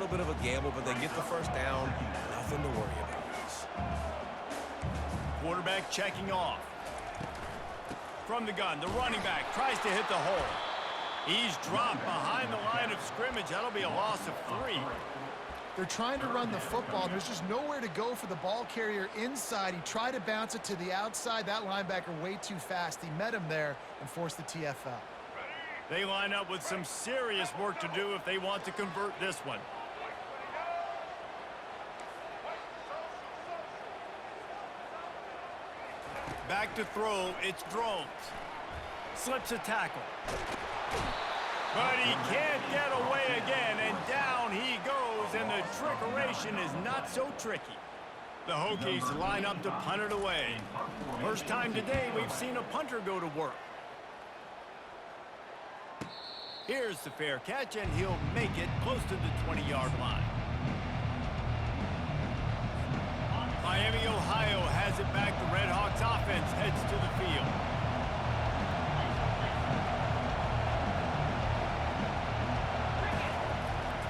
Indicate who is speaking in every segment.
Speaker 1: little bit of a gamble, but they get the first down. Nothing to worry about.
Speaker 2: Quarterback checking off. From the gun, the running back tries to hit the hole. He's dropped behind the line of scrimmage. That'll be a loss of 3.
Speaker 3: They're trying to run the football. There's just nowhere to go for the ball carrier inside. He tried to bounce it to the outside. That linebacker way too fast. He met him there and forced the TFL.
Speaker 2: They line up with some serious work to do if they want to convert this one. Back to throw, it's Drones. Slips a tackle. But he can't get away again, and down he goes, and the trickeration is not so tricky. The Hokies line up to punt it away. First time today we've seen a punter go to work. Here's the fair catch, and he'll make it close to the 20-yard line. Miami, Ohio has it back. The Red Hawks offense heads to the field.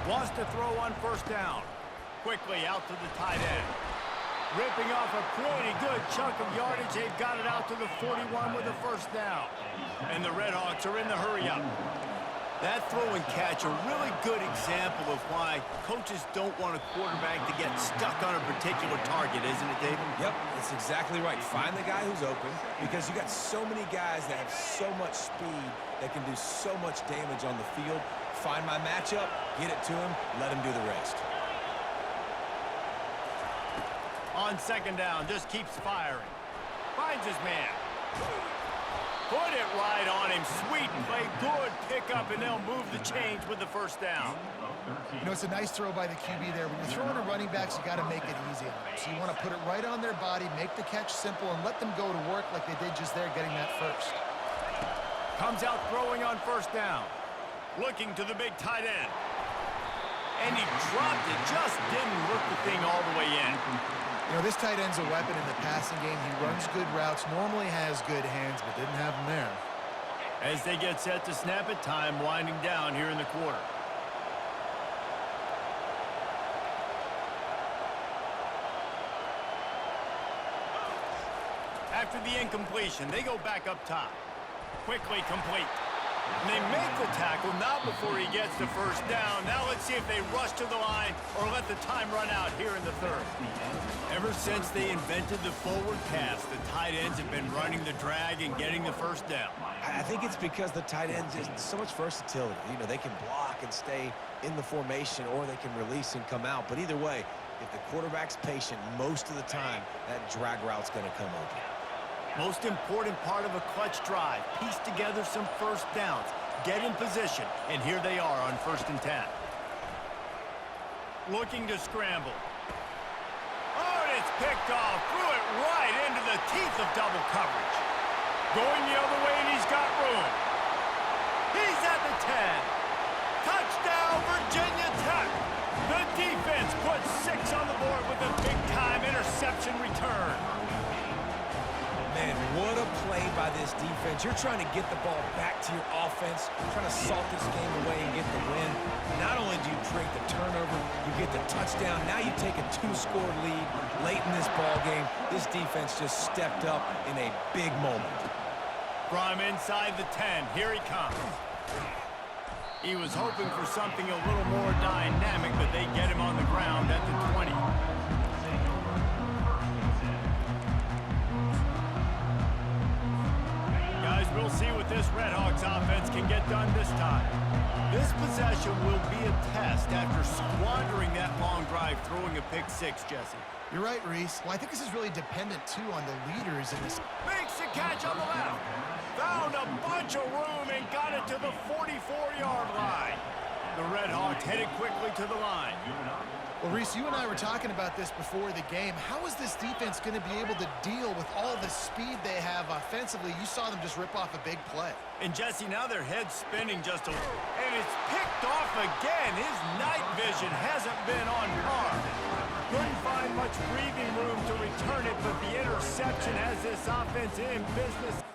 Speaker 2: Wants to throw on first down. Quickly out to the tight end. Ripping off a pretty good chunk of yardage. They've got it out to the 41 with a first down. And the Red Hawks are in the hurry-up. That throw and catch, a really good example of why coaches don't want a quarterback to get stuck on a particular target, isn't it, David?
Speaker 1: Yep, that's exactly right. Find the guy who's open because you got so many guys that have so much speed that can do so much damage on the field. Find my matchup, get it to him, let him do the rest.
Speaker 2: On second down, just keeps firing. Finds his man. Put it right on him. Sweet play, good pickup, and they'll move the chains with the first down.
Speaker 3: You know, it's a nice throw by the QB there. When you're throwing to running backs, you got to make it easy on them. So you want to put it right on their body, make the catch simple, and let them go to work like they did just there, getting that first.
Speaker 2: Comes out throwing on first down. Looking to the big tight end. And he dropped it, just didn't work the thing all the way in.
Speaker 3: You know, this tight end's a weapon in the passing game. He runs good routes, normally has good hands, but didn't have them there.
Speaker 2: As they get set to snap it, time winding down here in the quarter. After the incompletion, they go back up top. Quickly complete. And they make the tackle, not before he gets the first down. Now let's see if they rush to the line or let the time run out here in the third. Ever since they invented the forward pass, the tight ends have been running the drag and getting the first down.
Speaker 1: I think it's because the tight ends is so much versatility. You know, they can block and stay in the formation, or they can release and come out. But either way, if the quarterback's patient, most of the time, that drag route's going to come open.
Speaker 2: Most important part of a clutch drive, piece together some first downs, get in position, and here they are on 1st and 10. Looking to scramble. Oh, and it's picked off, threw it right into the teeth of double coverage. Going the other way, and he's got room. He's at the 10. Touchdown, Virginia Tech. The defense puts 6 on the board with a big-time interception return.
Speaker 1: Man, what a play by this defense. You're trying to get the ball back to your offense, trying to salt this game away and get the win. Not only do you create the turnover, you get the touchdown. Now you take a 2-score lead late in this ball game. This defense just stepped up in a big moment.
Speaker 2: From inside the 10, here he comes. He was hoping for something a little more dynamic, but they get him on the ground at the 20. We'll see what this Red Hawks offense can get done this time. This possession will be a test after squandering that long drive, throwing a pick 6, Jesse.
Speaker 3: You're right, Reese. Well, I think this is really dependent, too, on the leaders in this.
Speaker 2: Makes the catch on the left. Found a bunch of room and got it to the 44-yard line. The Red Hawks headed quickly to the line.
Speaker 3: Well, Reese, you and I were talking about this before the game. How is this defense going to be able to deal with all the speed they have offensively? You saw them just rip off a big play.
Speaker 2: And, Jesse, now their head's spinning just a little. And it's picked off again. His night vision hasn't been on par. Couldn't find much breathing room to return it, but the interception has this offense in business.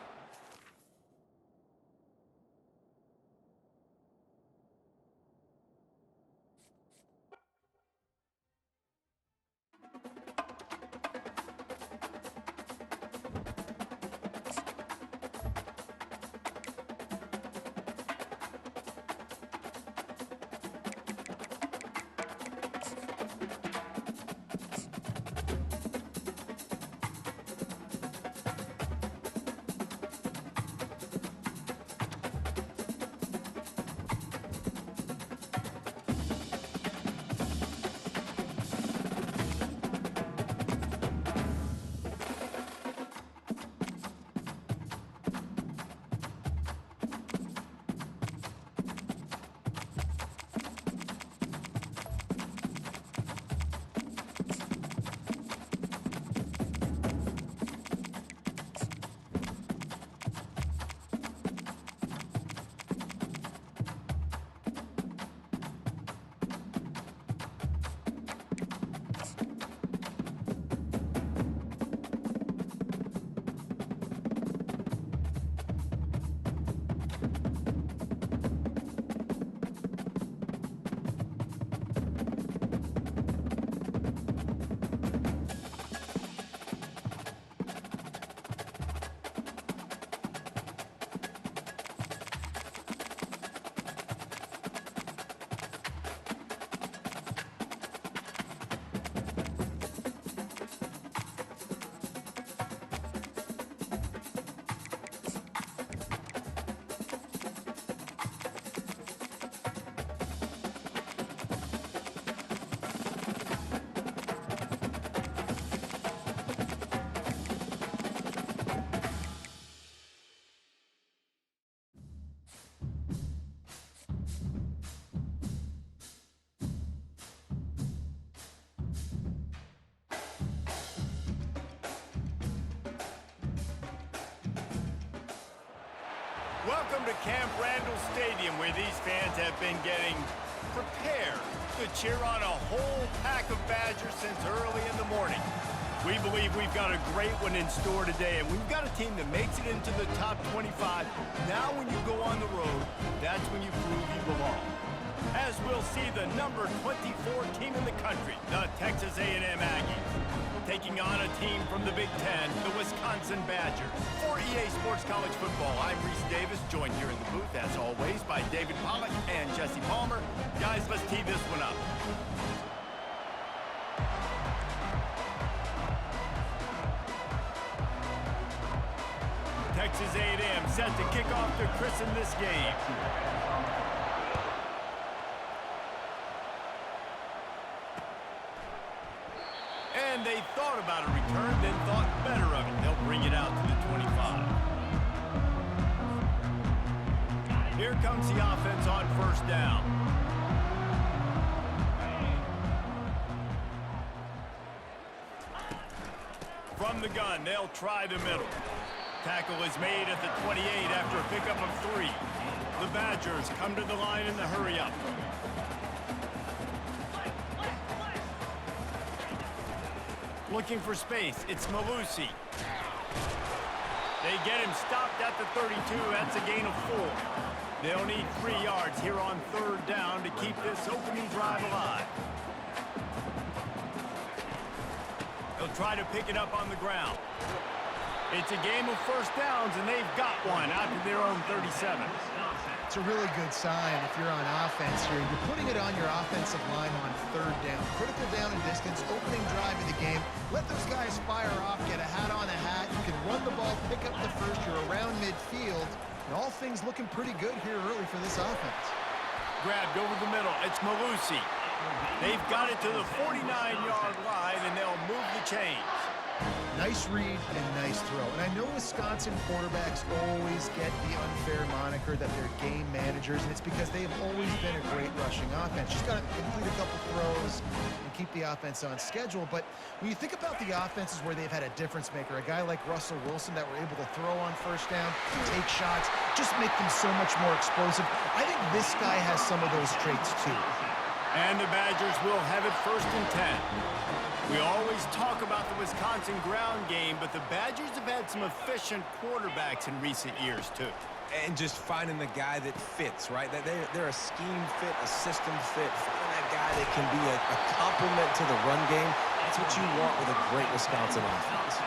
Speaker 2: Welcome to Camp Randall Stadium, where these fans have been getting prepared to cheer on a whole pack of Badgers since early in the morning. We believe we've got a great one in store today, and we've got a team that makes it into the top 25. Now when you go on the road, that's when you prove you belong. As we'll see the number 24 team in the country, the Texas A&M Aggies, taking on a team from the Big Ten, the Wisconsin Badgers. For EA Sports College Football, I'm Reese Davis, joined here in the booth, as always, by David Pollack and Jesse Palmer. Guys, let's tee this one up. Texas A&M set to kick off to christen this game. And they thought about a return, then thought better of it. They'll bring it out to the 25. Here comes the offense on first down. From the gun, they'll try the middle. Tackle is made at the 28 after a pickup of 3. The Badgers come to the line in the hurry-up. Looking for space, it's Malusi. They get him stopped at the 32. That's a gain of 4. They'll need 3 yards here on third down to keep this opening drive alive. They'll try to pick it up on the ground. It's a game of first downs, and they've got one out to their own 37.
Speaker 3: It's a really good sign if you're on offense here. You're putting it on your offensive line on third down. Critical down and distance, opening drive of the game. Let those guys fire off, get a hat on a hat. You can run the ball, pick up the first. You're around midfield. And all things looking pretty good here early for this offense.
Speaker 2: Grabbed over the middle. It's Malusi. They've got it to the 49-yard line, and they'll move the chains.
Speaker 3: Nice read and nice throw. And I know Wisconsin quarterbacks always get the unfair moniker that they're game managers, and it's because they have always been a great rushing offense. Just got to complete a couple throws and keep the offense on schedule. But when you think about the offenses where they've had a difference maker, a guy like Russell Wilson that were able to throw on first down, take shots, just make them so much more explosive. I think this guy has some of those traits too.
Speaker 2: And the Badgers will have it first and 10. We always talk about the Wisconsin ground game, but the Badgers have had some efficient quarterbacks in recent years, too.
Speaker 1: And just finding the guy that fits, right? They're a scheme fit, a system fit. Finding that guy that can be a complement to the run game. That's what you want with a great Wisconsin offense.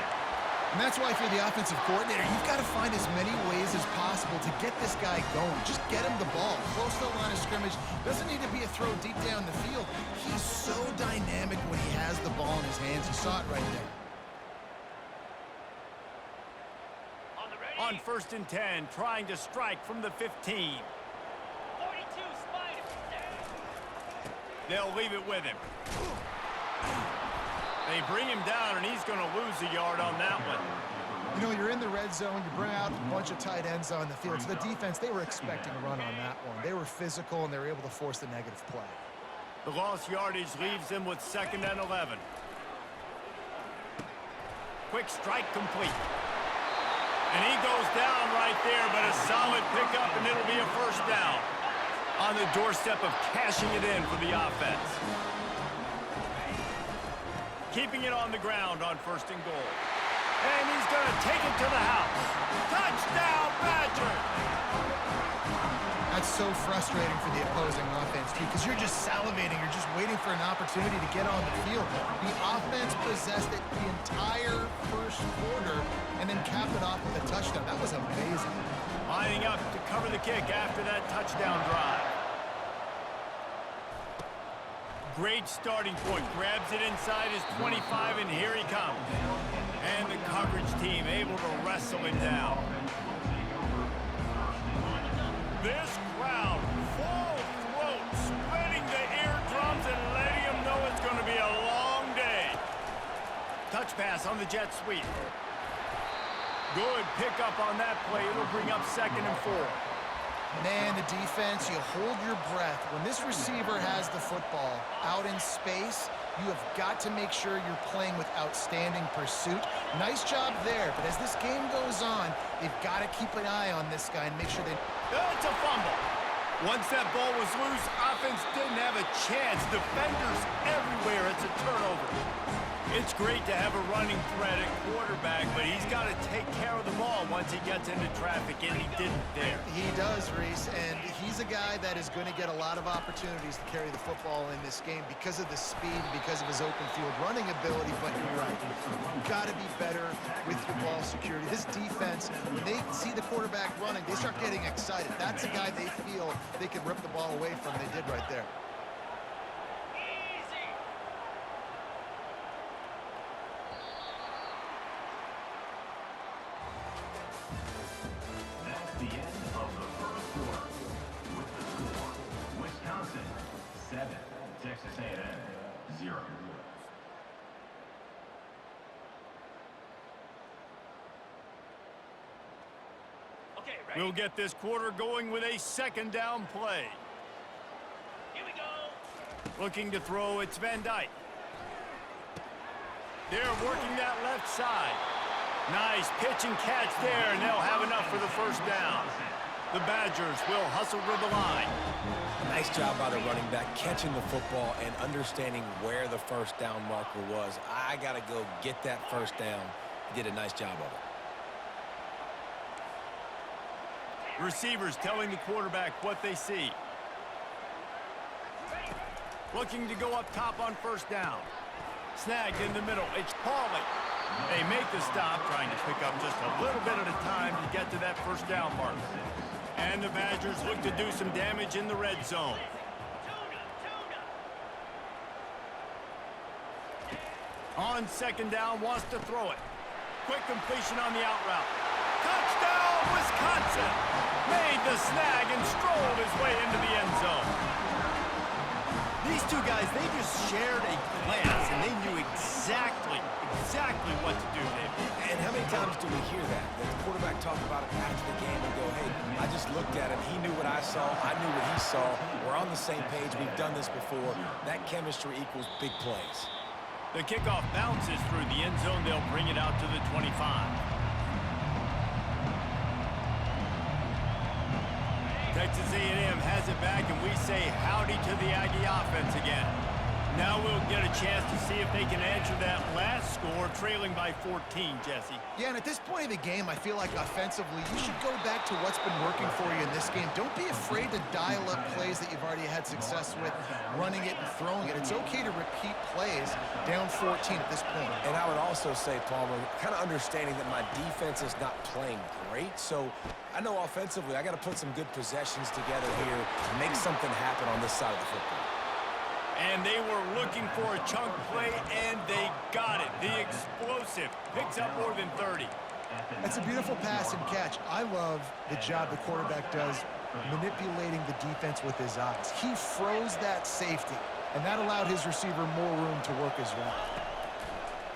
Speaker 3: And that's why for the offensive coordinator, you've got to find as many ways as possible to get this guy going. Just get him the ball. Close to the line of scrimmage. Doesn't need to be a throw deep down the field. He's so dynamic when he has the ball in his hands. You saw it right there.
Speaker 2: On first and 10, trying to strike from the 15.
Speaker 4: 42 Spider.
Speaker 2: They'll leave it with him. They bring him down, and he's going to lose a yard on that one.
Speaker 3: You know, you're in the red zone. You bring out a bunch of tight ends on the field. So the defense, they were expecting a run on that one. They were physical, and they were able to force the negative play.
Speaker 2: The lost yardage leaves them with 2nd and 11. Quick strike complete. And he goes down right there, but a solid pickup, and it'll be a first down. On the doorstep of cashing it in for the offense. Keeping it on the ground on first and goal. And he's going to take it to the house. Touchdown, Badger!
Speaker 3: That's so frustrating for the opposing offense, too, because you're just salivating. You're just waiting for an opportunity to get on the field. The offense possessed it the entire first quarter and then capped it off with a touchdown. That was amazing.
Speaker 2: Lining up to cover the kick after that touchdown drive. Great starting point. Grabs it inside his 25, and here he comes. And the coverage team able to wrestle him down. This crowd, full throat, spreading the eardrums and letting them know it's going to be a long day. Touch pass on the jet sweep. Good pickup on that play. It'll bring up 2nd and 4.
Speaker 3: Man, the defense, you hold your breath. When this receiver has the football out in space, you have got to make sure you're playing with outstanding pursuit. Nice job there, but as this game goes on, they've got to keep an eye on this guy and make sure they...
Speaker 2: It's a fumble. Once that ball was loose, offense didn't have a chance. Defenders everywhere. It's a turnover. It's great to have a running threat at quarterback, but he's got to take care of the ball once he gets into traffic, and he didn't there.
Speaker 3: He does, Reese, and he's a guy that is going to get a lot of opportunities to carry the football in this game because of the speed, because of his open field running ability, but you're right. You've got to be better with your ball security. This defense, when they see the quarterback running, they start getting excited. That's a guy they feel they can rip the ball away from. They did right there.
Speaker 5: The end of the first quarter with the score, Wisconsin 7, Texas A&M 0.
Speaker 4: Okay, ready?
Speaker 2: We'll get this quarter going with a second down play.
Speaker 4: Here we go.
Speaker 2: Looking to throw, it's Van Dyke. They're working that left side. Nice pitch and catch there, and they'll have enough for the first down. The Badgers will hustle to the line.
Speaker 1: Nice job by the running back, catching the football and understanding where the first down marker was. I got to go get that first down. He did a nice job of it.
Speaker 2: Receivers telling the quarterback what they see. Looking to go up top on first down. Snagged in the middle. It's Pauly. They make the stop, trying to pick up just a little bit at a time to get to that first down mark. And the Badgers look to do some damage in the red zone. On second down, wants to throw it. Quick completion on the out route. Touchdown, Wisconsin! Made the snag and strolled his way into the end zone. These two guys, they just shared a glance, and they knew exactly what to do, David.
Speaker 1: And how many times do we hear that? The quarterback talk about it after the game and go, hey, I just looked at him. He knew what I saw. I knew what he saw. We're on the same page. We've done this before. That chemistry equals big plays.
Speaker 2: The kickoff bounces through the end zone. They'll bring it out to the 25. Texas A&M has it back, and we say howdy to the Aggie offense again. Now we'll get a chance to see if they can answer that last score, trailing by 14, Jesse.
Speaker 3: Yeah, and at this point of the game, I feel like offensively, you should go back to what's been working for you in this game. Don't be afraid to dial up plays that you've already had success with, running it and throwing it. It's okay to repeat plays down 14 at this point.
Speaker 1: And I would also say, Palmer, kind of understanding that my defense is not playing great, so I know offensively I got to put some good possessions together here, make something happen on this side of the football.
Speaker 2: And they were looking for a chunk play, and they got it. The explosive picks up more than 30.
Speaker 3: That's a beautiful pass and catch. I love the job the quarterback does manipulating the defense with his eyes. He froze that safety, and that allowed his receiver more room to work his route.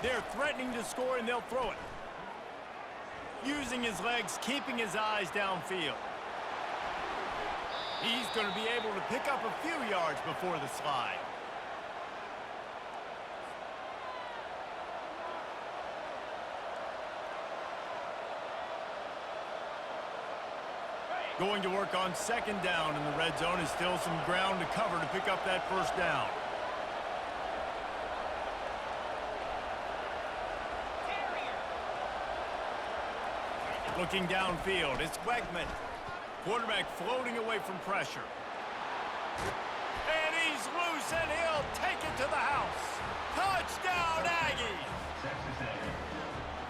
Speaker 2: They're threatening to score, and they'll throw it. Using his legs, keeping his eyes downfield. He's going to be able to pick up a few yards before the slide. Going to work on second down in the red zone. Is still some ground to cover to pick up that first down. Looking downfield, it's Wegman. Quarterback floating away from pressure. And he's loose, and he'll take it to the house. Touchdown, Aggies!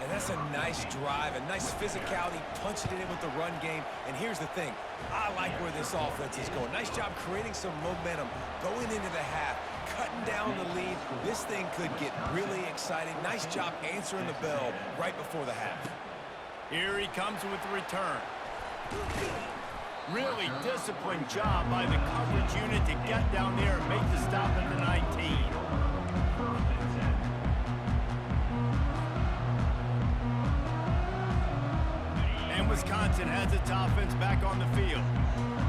Speaker 1: And that's a nice drive, a nice physicality, punching it in with the run game. And here's the thing, I like where this offense is going. Nice job creating some momentum, going into the half, cutting down the lead. This thing could get really exciting. Nice job answering the bell right before the half.
Speaker 2: Here he comes with the return. Really disciplined job by the coverage unit to get down there and make the stop at the 19. And Wisconsin Wisconsin has its offense back on the field.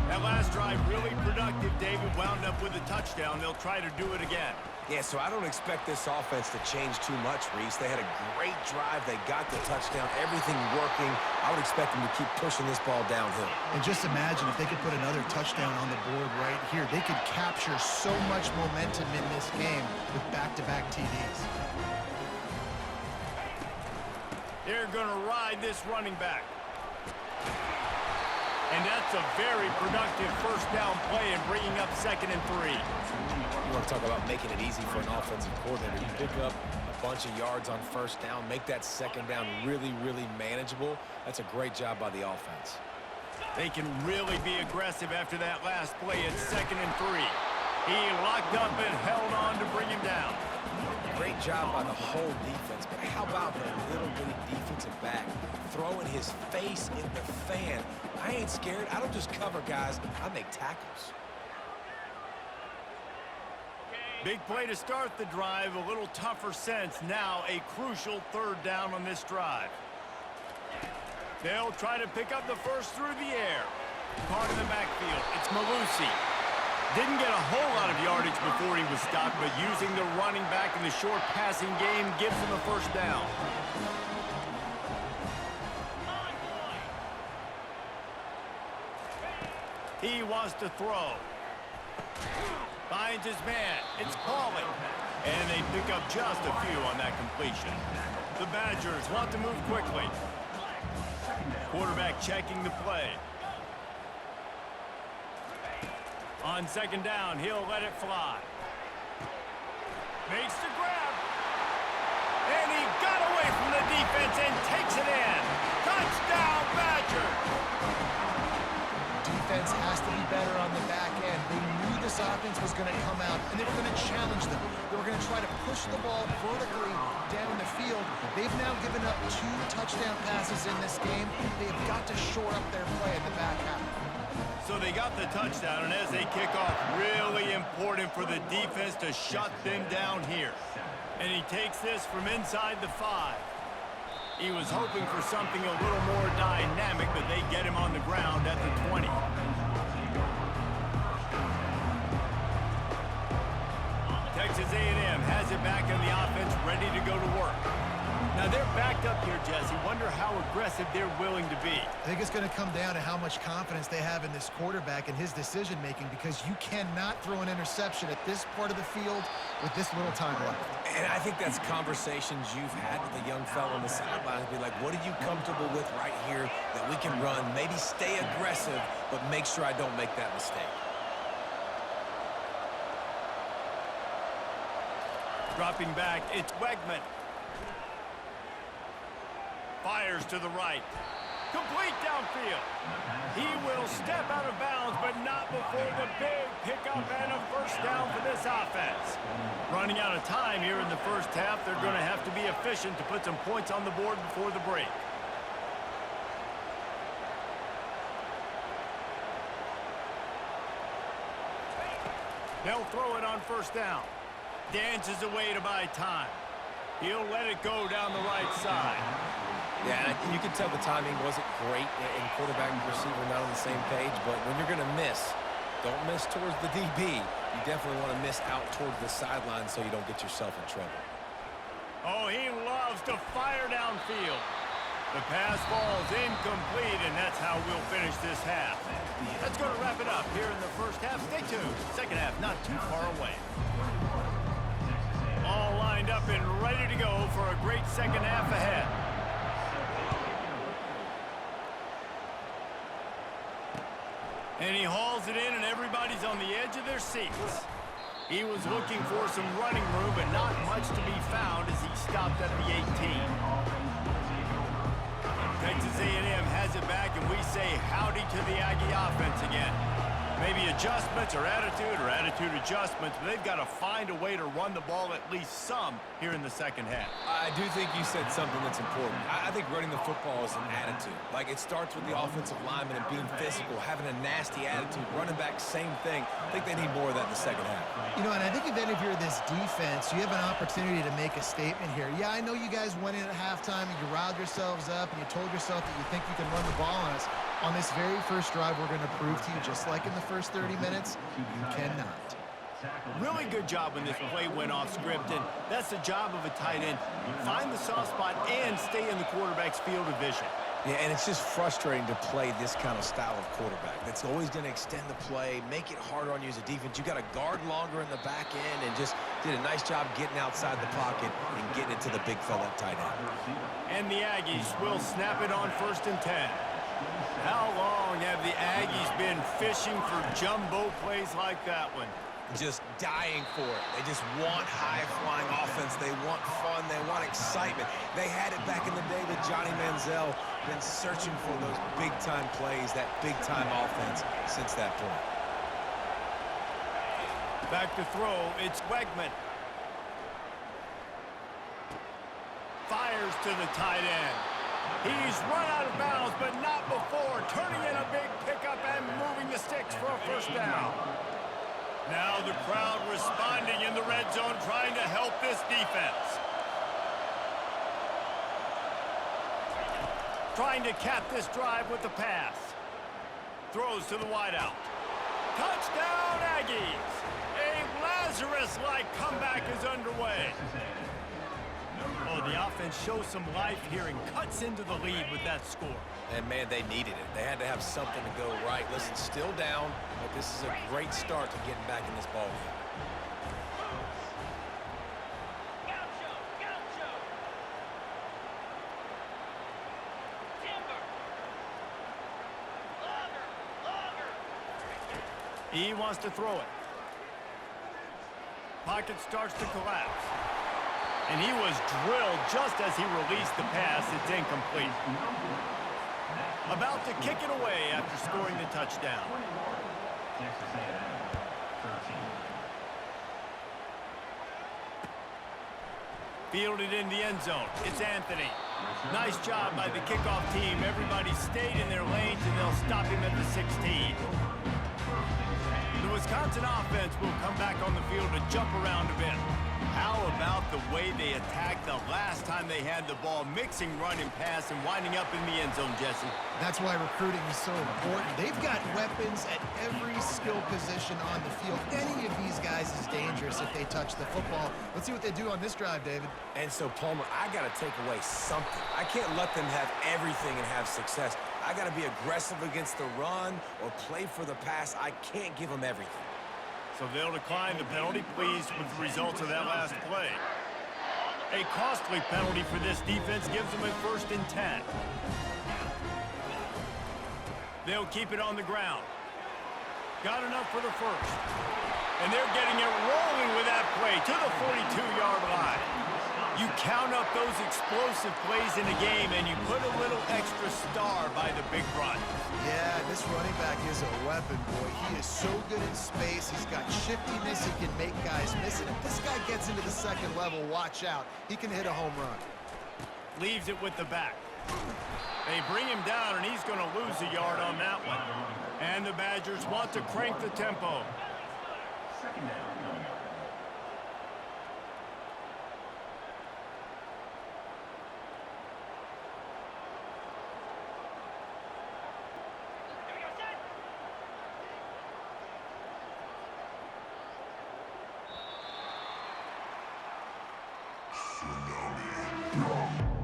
Speaker 2: That last drive really productive. David wound up with a touchdown. They'll try to do it again.
Speaker 1: Yeah, so I don't expect this offense to change too much, Reese. They had a great drive. They got the touchdown. Everything working. I would expect them to keep pushing this ball downhill.
Speaker 3: And just imagine if they could put another touchdown on the board right here. They could capture so much momentum in this game with back-to-back TDs.
Speaker 2: They're going to ride this running back. And that's a very productive first down play and bringing up 2nd and 3.
Speaker 1: You want to talk about making it easy for an offensive coordinator. You pick up a bunch of yards on first down, make that 2nd down really, really manageable. That's a great job by the offense.
Speaker 2: They can really be aggressive after that last play. It's 2nd and 3. He locked up and held on to bring him down.
Speaker 1: Great job by the whole defense, but how about the little bitty defensive back throwing his face in the fan? I ain't scared. I don't just cover guys. I make tackles.
Speaker 2: Big play to start the drive. A little tougher sense. Now a crucial 3rd down on this drive. They'll try to pick up the first through the air. Caught in the backfield. It's Malusi. Didn't get a whole lot of yardage before he was stopped, but using the running back in the short passing game gives him a first down. He wants to throw. Finds his man. It's Pauly. And they pick up just a few on that completion. The Badgers want to move quickly. Quarterback checking the play. On 2nd down, he'll let it fly. Makes the grab. And he got away from the defense and takes it in. Touchdown, Badgers!
Speaker 3: Defense has to be better on the back end. They knew this offense was going to come out, and they were going to challenge them. They were going to try to push the ball vertically down the field. They've now given up 2 touchdown passes in this game. They've got to shore up their play in the back half.
Speaker 2: So they got the touchdown, and as they kick off, really important for the defense to shut them down here. And he takes this from inside the 5. He was hoping for something a little more dynamic, but they get him on the ground at the 20. Texas A&M has it back in the offense, ready to go to work. Now they're backed up here, Jesse. Wonder how aggressive they're willing to be.
Speaker 3: I think it's going to come down to how much confidence they have in this quarterback and his decision-making, because you cannot throw an interception at this part of the field with this little time left.
Speaker 1: And I think that's conversations you've had with a young fellow on the sidelines. Be like, what are you comfortable with right here that we can run? Maybe stay aggressive, but make sure I don't make that mistake.
Speaker 2: Dropping back, it's Wegman. Fires to the right. Complete downfield. He will step out of bounds, but not before the big pickup and a first down for this offense. Running out of time here in the first half, they're going to have to be efficient to put some points on the board before the break. They'll throw it on first down. Dances away to buy time. He'll let it go down the right side.
Speaker 1: Yeah, you can tell the timing wasn't great, and quarterback and receiver not on the same page, but when you're going to miss, don't miss towards the DB. You definitely want to miss out towards the sideline so you don't get yourself in trouble.
Speaker 2: Oh, he loves to fire downfield. The pass falls incomplete, and that's how we'll finish this half. That's going to wrap it up here in the first half. Stay tuned. Second half not too far away. All lined up and ready to go for a great second half ahead. And he hauls it in, and everybody's on the edge of their seats. He was looking for some running room, but not much to be found as he stopped at the 18. Texas A&M has it back, and we say howdy to the Aggie offense again. Maybe adjustments or attitude adjustments, but they've got to find a way to run the ball at least some here in the second half.
Speaker 1: I do think you said something that's important. I think running the football is an attitude. Like, it starts with the offensive lineman and being physical, having a nasty attitude. Running back, same thing. I think they need more of that in the second half.
Speaker 3: You know, and I think if any of you are this defense, you have an opportunity to make a statement here. Yeah, I know you guys went in at halftime and you riled yourselves up and you told yourself that you think you can run the ball on us. On this very first drive, we're going to prove to you, just like in the first 30 minutes, you cannot.
Speaker 2: Really good job when this play went off script, and that's the job of a tight end. Find the soft spot and stay in the quarterback's field of vision.
Speaker 1: Yeah, and it's just frustrating to play this kind of style of quarterback. That's always going to extend the play, make it harder on you as a defense. You got to guard longer in the back end, and just did a nice job getting outside the pocket and getting it to the big fella at tight end.
Speaker 2: And the Aggies will snap it on 1st and 10. How long have the Aggies been fishing for jumbo plays like that one?
Speaker 1: Just dying for it. They just want high-flying offense. They want fun. They want excitement. They had it back in the day with Johnny Manziel. Been searching for those big-time plays, that big-time offense since that point.
Speaker 2: Back to throw, it's Wegman. Fires to the tight end. He's run out of bounds, but not before. Turning in a big pickup and moving the sticks for a first down. Now the crowd responding in the red zone, trying to help this defense. Trying to cap this drive with the pass. Throws to the wideout. Touchdown, Aggies! A Lazarus-like comeback is underway. Oh, the offense shows some life here and cuts into the lead with that score.
Speaker 1: And, man, they needed it. They had to have something to go right. Listen, still down, but this is a great start to getting back in this ballgame.
Speaker 4: Gaucho. Timber. Logger.
Speaker 2: He wants to throw it. Pocket starts to collapse. And he was drilled just as he released the pass. It's incomplete. About to kick it away after scoring the touchdown.
Speaker 5: Texas A&M, 13.
Speaker 2: Fielded in the end zone. It's Anthony. Nice job by the kickoff team. Everybody stayed in their lanes, and they'll stop him at the 16. The Wisconsin offense will come back on the field to jump around a bit. How about the way they attacked the last time they had the ball, mixing run and pass and winding up in the end zone, Jesse?
Speaker 3: That's why recruiting is so important. They've got weapons at every skill position on the field. Any of these guys is dangerous if they touch the football. Let's see what they do on this drive, David.
Speaker 1: And so, Palmer, I got to take away something. I can't let them have everything and have success. I got to be aggressive against the run or play for the pass. I can't give them everything.
Speaker 2: So they'll decline the penalty, pleased with the results of that last play. A costly penalty for this defense gives them a 1st and 10. They'll keep it on the ground. Got enough for the first. And they're getting it rolling with that play to the 42-yard line. You count up those explosive plays in a game, and you put a little extra star by the big run.
Speaker 3: Yeah, this running back is a weapon, boy. He is so good in space. He's got shiftiness. He can make guys miss it. If this guy gets into the second level, watch out. He can hit a home run.
Speaker 2: Leaves it with the back. They bring him down, and he's going to lose a yard on that one. And the Badgers want to crank the tempo.
Speaker 5: Second down coming up.
Speaker 4: Here we go, set.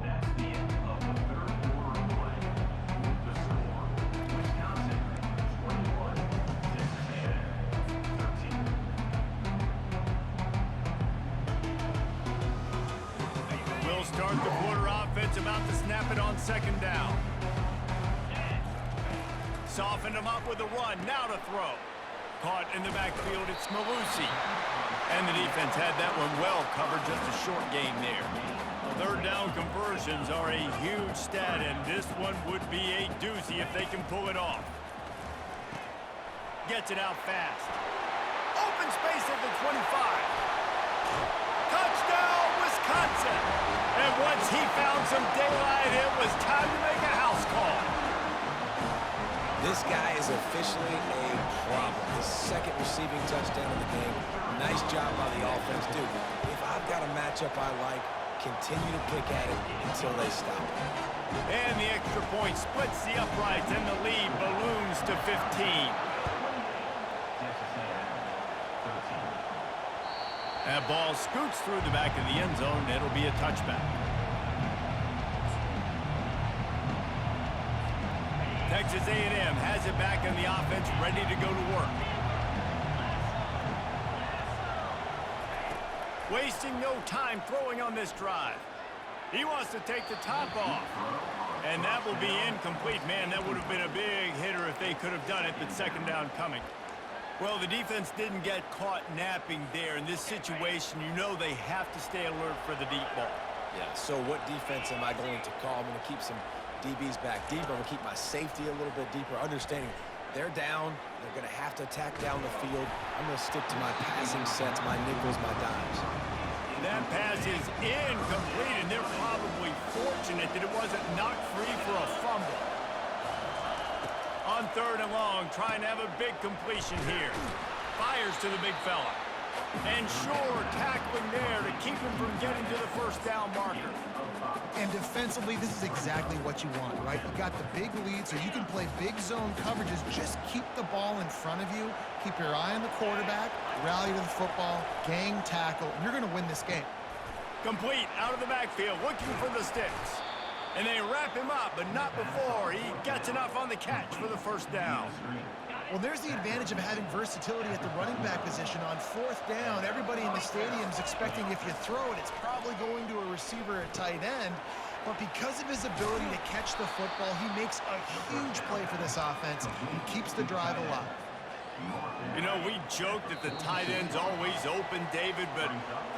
Speaker 5: That's the end of the third quarter of play. The score, Wisconsin 21, Texas A&M 13.
Speaker 2: We'll start the quarter offense, about to snap it on 2nd down. Softened him up with a run, now to throw. Caught in the backfield, it's Malusi. And the defense had that one well covered, just a short gain there. 3rd down conversions are a huge stat, and this one would be a doozy if they can pull it off. Gets it out fast. Open space at the 25. Touchdown, Wisconsin! And once he found some daylight, it was time to make a house call.
Speaker 1: This guy is officially a problem. His second receiving touchdown of the game. Nice job by the offense. Dude, if I've got a matchup I like, continue to pick at it until they stop it.
Speaker 2: And the extra point splits the uprights, and the lead balloons to 15. That ball scoots through the back of the end zone. It'll be a touchback. Texas A&M has it back in the offense, ready to go to work. Wasting no time throwing on this drive. He wants to take the top off. And that will be incomplete. Man, that would have been a big hitter if they could have done it, but second down coming. Well, the defense didn't get caught napping there. In this situation, you know they have to stay alert for the deep ball.
Speaker 1: Yeah, so what defense am I going to call? I'm going to keep some DBs back deeper. I'm going to keep my safety a little bit deeper, understanding they're down. They're going to have to attack down the field. I'm going to stick to my passing sets, my nickels, my dimes.
Speaker 2: That pass is incomplete, and they're probably fortunate that it wasn't knocked free for a fumble. On third and long, trying to have a big completion here. Fires to the big fella. And sure, tackling there to keep him from getting to the first down marker.
Speaker 3: And defensively, this is exactly what you want, right? You got the big lead, so you can play big zone coverages. Just keep the ball in front of you. Keep your eye on the quarterback. Rally to the football. Gang tackle. And you're going to win this game.
Speaker 2: Complete out of the backfield, looking for the sticks. And they wrap him up, but not before he gets enough on the catch for the first down.
Speaker 3: Well, there's the advantage of having versatility at the running back position. On fourth down, everybody in the stadium is expecting if you throw it, it's probably going to a receiver at tight end. But because of his ability to catch the football, he makes a huge play for this offense and keeps the drive alive.
Speaker 2: You know, we joke that the tight end's always open, David, but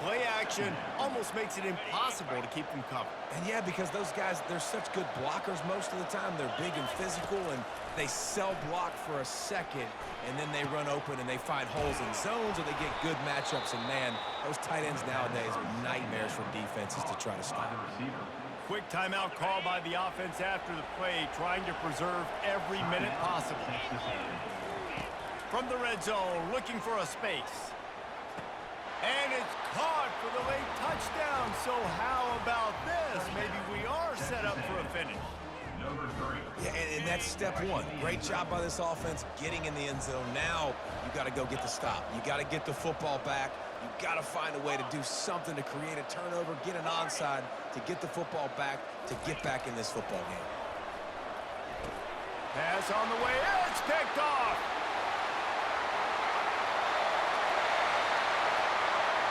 Speaker 2: play action almost makes it impossible to keep them covered.
Speaker 1: And yeah, because those guys, they're such good blockers most of the time. They're big and physical, and they sell block for a second, and then they run open and they find holes in zones, or they get good matchups. And man, those tight ends nowadays are nightmares for defenses to try to stop.
Speaker 2: Quick timeout call by the offense after the play, trying to preserve every minute possible. From the red zone, looking for a space. And it's caught for the late touchdown. So how about this? Maybe we are set up for a finish.
Speaker 1: Yeah, and that's step one. Great job by this offense getting in the end zone. Now you got to go get the stop. You got to get the football back. You got to find a way to do something to create a turnover, get an onside, to get the football back, to get back in this football game.
Speaker 2: Pass on the way. It's picked off.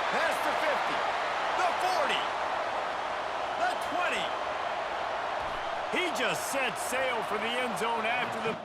Speaker 2: Past the 50, the 40, the 20. He just set sail for the end zone after the